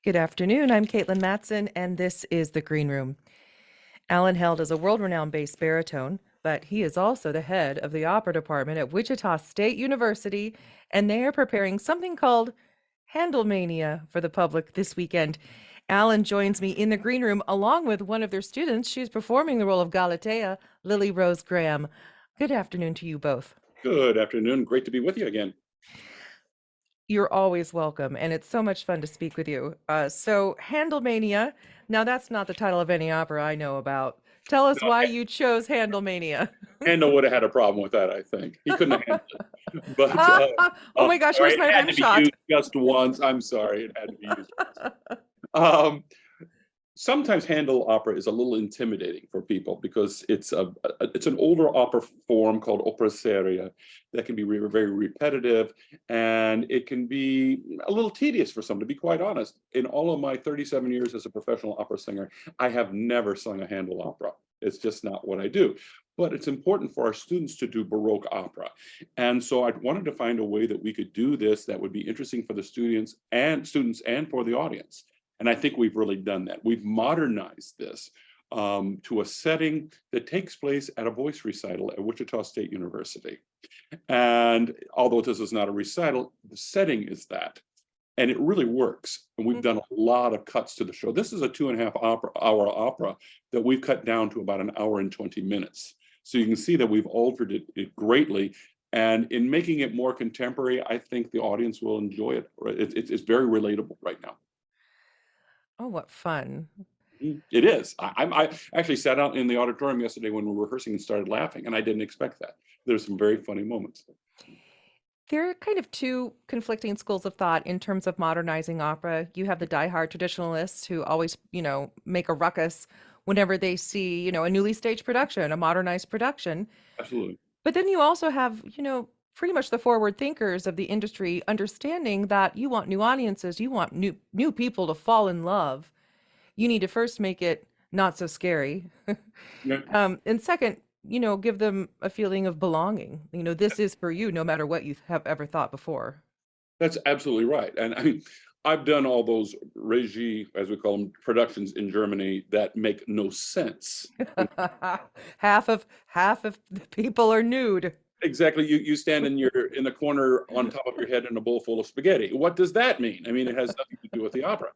Good afternoon. I'm Caitlin Matson, and this is The Green Room. Alan Held is a world-renowned bass baritone, but he is also the head of the opera department at Wichita State University, and they are preparing something called Handelmania for the public this weekend. Alan joins me in the green room along with one of their students. She's performing the role of Galatea, Lily Rose Graham. Good afternoon to you both. Good afternoon. Great to be with you again. You're always welcome, and it's so much fun to speak with you. So, Handelmania, now that's not the title of any opera I know about. Tell us No, why you chose Handelmania. Handel would have had a problem with that, I think. He couldn't have handled it. But Oh my gosh, sorry, where's it my had rim to be shot? used just once. I'm sorry, it had to be used once. Um, Sometimes Handel opera is a little intimidating for people because it's an older opera form called opera seria that can be very repetitive, and it can be a little tedious for some, to be quite honest. In all of my 37 years as a professional opera singer, I have never sung a Handel opera. It's just not what I do. But it's important for our students to do Baroque opera. And so I wanted to find a way that we could do this that would be interesting for the students and for the audience. And I think we've really done that. We've modernized this to a setting that takes place at a voice recital at Wichita State University. And although this is not a recital, the setting is that. And it really works. And we've done a lot of cuts to the show. This is a 2.5 hour opera that we've cut down to about an hour and 20 minutes. So you can see that we've altered it greatly. And in making it more contemporary, I think the audience will enjoy it. It's very relatable right now. Oh, what fun. It is. I actually sat out in the auditorium yesterday when we were rehearsing and started laughing, and I didn't expect that. There's some very funny moments. There are kind of two conflicting schools of thought in terms of modernizing opera. You have the diehard traditionalists who always, make a ruckus whenever they see, a newly staged production, a modernized production. Absolutely. But then you also have, pretty much the forward thinkers of the industry understanding that you want new audiences, you want new people to fall in love. You need to first make it not so scary. Yeah, And second, give them a feeling of belonging. This is for you no matter what you have ever thought before. that's absolutely right. And I mean, I've done all those regie, as we call them, productions in Germany that make no sense. Half of the people are nude. Exactly. You stand in the corner on top of your head in a bowl full of spaghetti. What does that mean? I mean, it has nothing to do with the opera.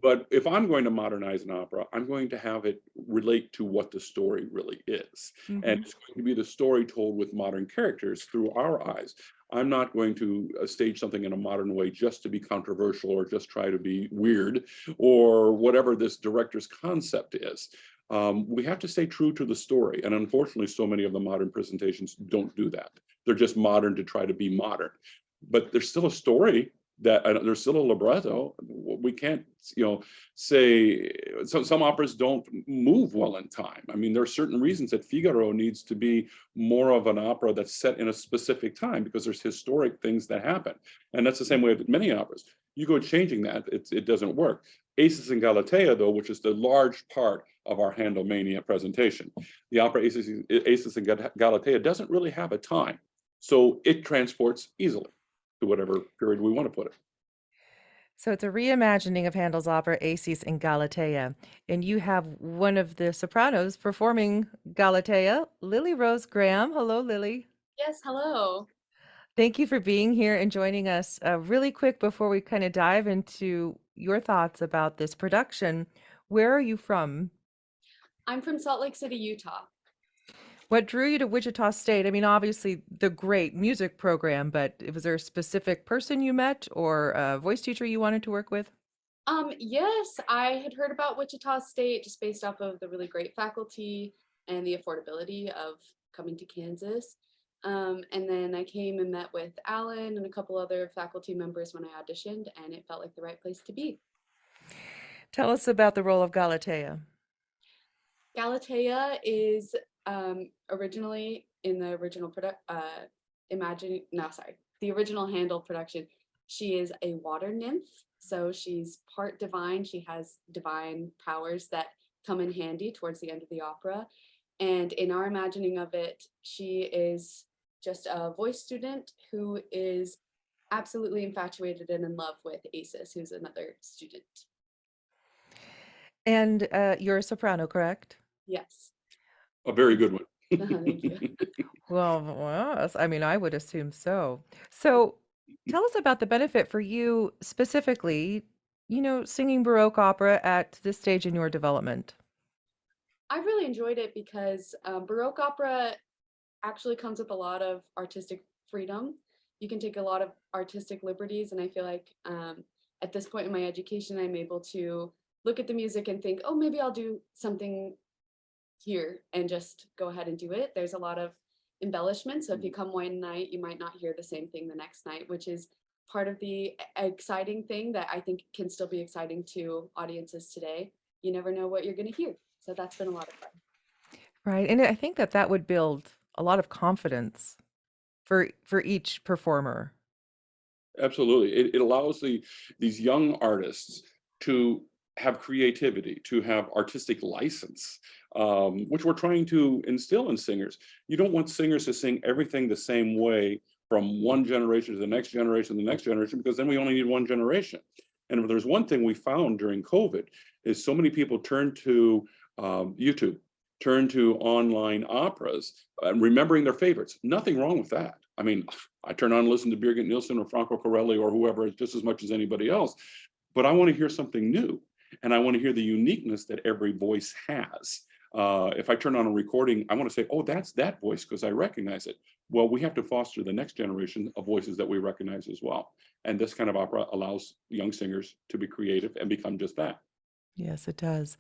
But if I'm going to modernize an opera, I'm going to have it relate to what the story really is. And Hmm. it's going to be the story told with modern characters through our eyes. I'm not going to stage something in a modern way just to be controversial or just try to be weird or whatever this director's concept is. We have to stay true to the story. And unfortunately, so many of the modern presentations don't do that. They're just modern to try to be modern. But there's still a story that there's still a libretto. We can't, say some operas don't move well in time. I mean, there are certain reasons that Figaro needs to be more of an opera that's set in a specific time because there's historic things that happen. And that's the same way with many operas. You go changing that, it doesn't work. Acis and Galatea, though, which is the large part of our Handelmania presentation. The opera Acis and Galatea doesn't really have a time. So it transports easily to whatever period we want to put it. So it's a reimagining of Handel's opera Acis and Galatea. And you have one of the sopranos performing Galatea, Lily Rose Graham. Hello, Lily. Yes, hello. Thank you for being here and joining us. Really quick before we kind of dive into your thoughts about this production, where are you from? I'm from Salt Lake City, Utah. What drew you to Wichita State? I mean, obviously the great music program, but was there a specific person you met or a voice teacher you wanted to work with? Yes, I had heard about Wichita State just based off of the really great faculty and the affordability of coming to Kansas. And then I came and met with Alan and a couple other faculty members when I auditioned, and it felt like the right place to be. Tell us about the role of Galatea. Galatea is originally in the original the original Handel production. She is a water nymph, so she's part divine. She has divine powers that come in handy towards the end of the opera. And in our imagining of it, she is just a voice student who is absolutely infatuated and in love with Acis, who's another student. And you're a soprano, correct? Yes. A very good one. Thank you. Well, I mean, I would assume so. So tell us about the benefit for you specifically, singing Baroque opera at this stage in your development. I really enjoyed it because Baroque opera actually comes with a lot of artistic freedom. You can take a lot of artistic liberties, and I feel like at this point in my education, I'm able to look at the music and think, oh, maybe I'll do something here and just go ahead and do it. There's a lot of embellishment. So if you come one night, you might not hear the same thing the next night, which is part of the exciting thing that I think can still be exciting to audiences today. You never know what you're going to hear. So that's been a lot of fun. Right. And I think that that would build a lot of confidence for each performer. Absolutely. It allows these young artists to have creativity, to have artistic license, which we're trying to instill in singers. You don't want singers to sing everything the same way from one generation to the next generation, to the next generation, because then we only need one generation. And if there's one thing we found during COVID is so many people turn to YouTube, turn to online operas, remembering their favorites. Nothing wrong with that. I mean, I turn on and listen to Birgit Nilsson or Franco Corelli or whoever just as much as anybody else, but I want to hear something new. And I want to hear the uniqueness that every voice has. If I turn on a recording, I want to say, oh, that's that voice because I recognize it. Well, we have to foster the next generation of voices that we recognize as well. And this kind of opera allows young singers to be creative and become just that. Yes, it does.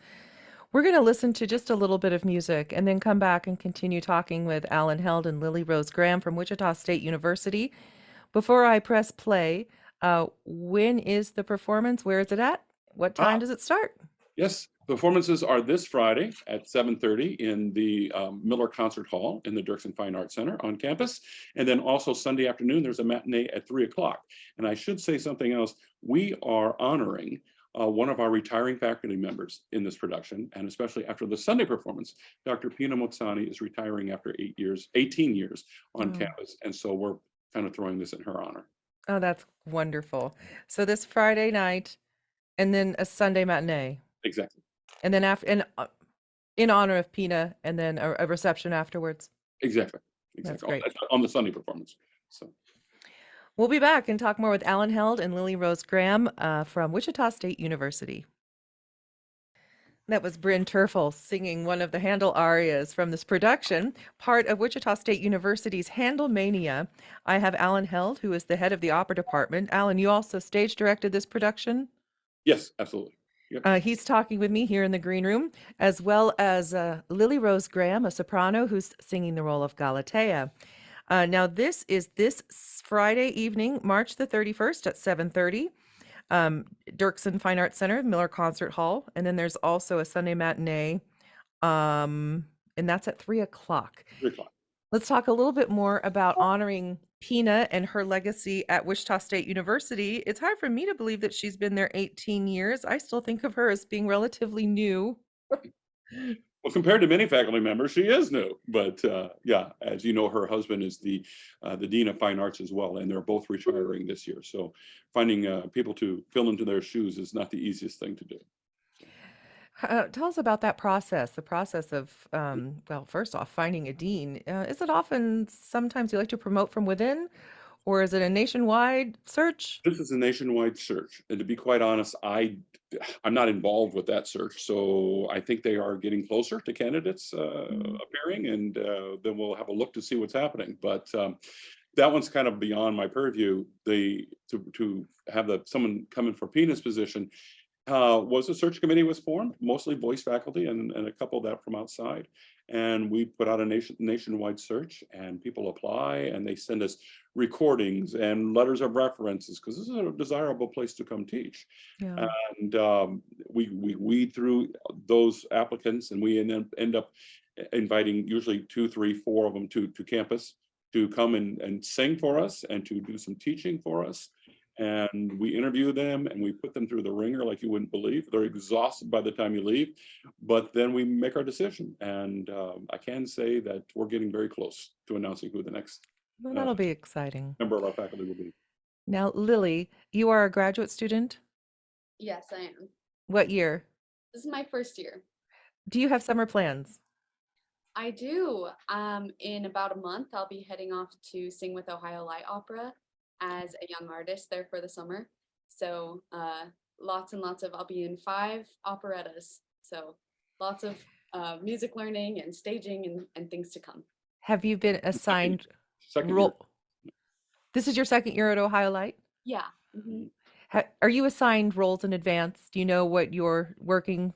We're going to listen to just a little bit of music and then come back and continue talking with Alan Held and Lily Rose Graham from Wichita State University. Before I press play, when is the performance? Where is it at? What time does it start? Yes, performances are this Friday at 7:30 in the Miller Concert Hall in the Dirksen Fine Arts Center on campus. And then also Sunday afternoon, there's a matinee at 3 o'clock. And I should say something else. We are honoring one of our retiring faculty members in this production, and especially after the Sunday performance, Dr. Pina Mozzani is retiring after 18 years on campus. And so we're kind of throwing this in her honor. Oh, that's wonderful. So this Friday night and then a Sunday matinee. Exactly. And then in honor of Pina and then a reception afterwards. Exactly. That's great. On the Sunday performance. So. We'll be back and talk more with Alan Held and Lily Rose Graham from Wichita State University. That was Bryn Terfel singing one of the Handel arias from this production, part of Wichita State University's Handelmania. I have Alan Held, who is the head of the opera department. Alan, you also stage directed this production? Yes, absolutely. Yep. He's talking with me here in the green room, as well as Lily Rose Graham, a soprano who's singing the role of Galatea. Now, this is this Friday evening, March the 31st at 7:30. Dirksen Fine Arts Center, Miller Concert Hall. And then there's also a Sunday matinee, and that's at 3 o'clock. 3 o'clock. Let's talk a little bit more about honoring Pina and her legacy at Wichita State University. It's hard for me to believe that she's been there 18 years. I still think of her as being relatively new. Well, compared to many faculty members, she is new. But yeah, as you know, her husband is the Dean of Fine Arts as well, and they're both retiring this year. So finding people to fill into their shoes is not the easiest thing to do. Tell us about that process, the process of, well, first off, finding a dean. Is it often sometimes you like to promote from within, or is it a nationwide search? This is a nationwide search. And to be quite honest, I'm not involved with that search. So I think they are getting closer to candidates appearing, and then we'll have a look to see what's happening. But that one's kind of beyond my purview. To have someone come in for Pina's position, was a search committee was formed, mostly voice faculty and a couple that from outside. And we put out a nationwide search, and people apply and they send us recordings and letters of references, because this is a desirable place to come teach. Yeah. And we weed through those applicants, and we end up inviting usually 2, 3, 4 of them to campus to come and sing for us and to do some teaching for us. And we interview them and we put them through the ringer like you wouldn't believe. They're exhausted by the time you leave, but then we make our decision. And I can say that we're getting very close to announcing who the next Well, that'll be exciting. member of our faculty will be. Now, Lily, you are a graduate student. Yes, I am. What year? This is my first year. Do you have summer plans? I do. In about a month, I'll be heading off to sing with Ohio Light Opera as a young artist there for the summer. So lots and lots of, I'll be in 5 operettas. So lots of music learning and staging and things to come. Have you been assigned Second year. role? This is your second year at Ohio Light? Yeah. hmm Are you assigned roles in advance? Do you know what you're working?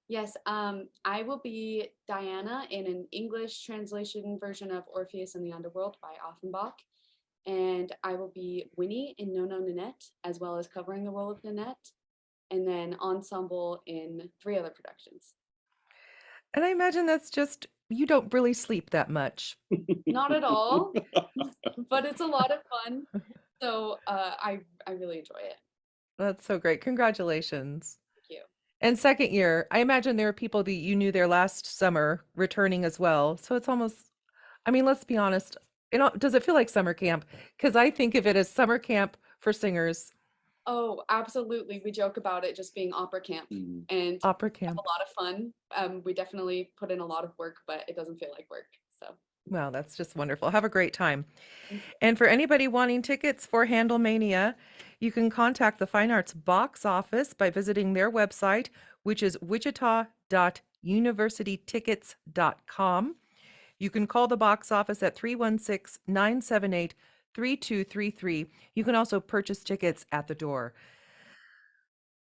Yes, I will be Diana in an English translation version of Orpheus and the Underworld by Offenbach. And I will be Winnie in No No Nanette, as well as covering the role of Nanette, and then ensemble in 3 other productions. And I imagine that's just, you don't really sleep that much. Not at all, but it's a lot of fun. So I really enjoy it. That's so great. Congratulations. Thank you. And second year, I imagine there are people that you knew there last summer returning as well. So it's almost, I mean, let's be honest. Does it feel like summer camp? Because I think of it as summer camp for singers. Oh, absolutely. We joke about it just being opera camp Mhm. and Opera have camp. a lot of fun. We definitely put in a lot of work, but it doesn't feel like work. So Wow, that's just wonderful. Have a great time. Thank And for anybody wanting tickets for Handelmania, you can contact the Fine Arts box office by visiting their website, which is wichita.universitytickets.com. You can call the box office at 316-978-3233. You can also purchase tickets at the door.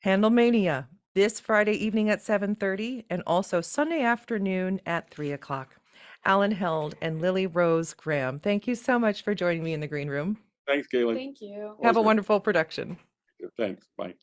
Handelmania, this Friday evening at 7:30 and also Sunday afternoon at 3 o'clock. Alan Held and Lily Rose Graham, thank you so much for joining me in the green room. Thanks, Galen. Thank you. Have a Always wonderful production. good. Thanks. Bye.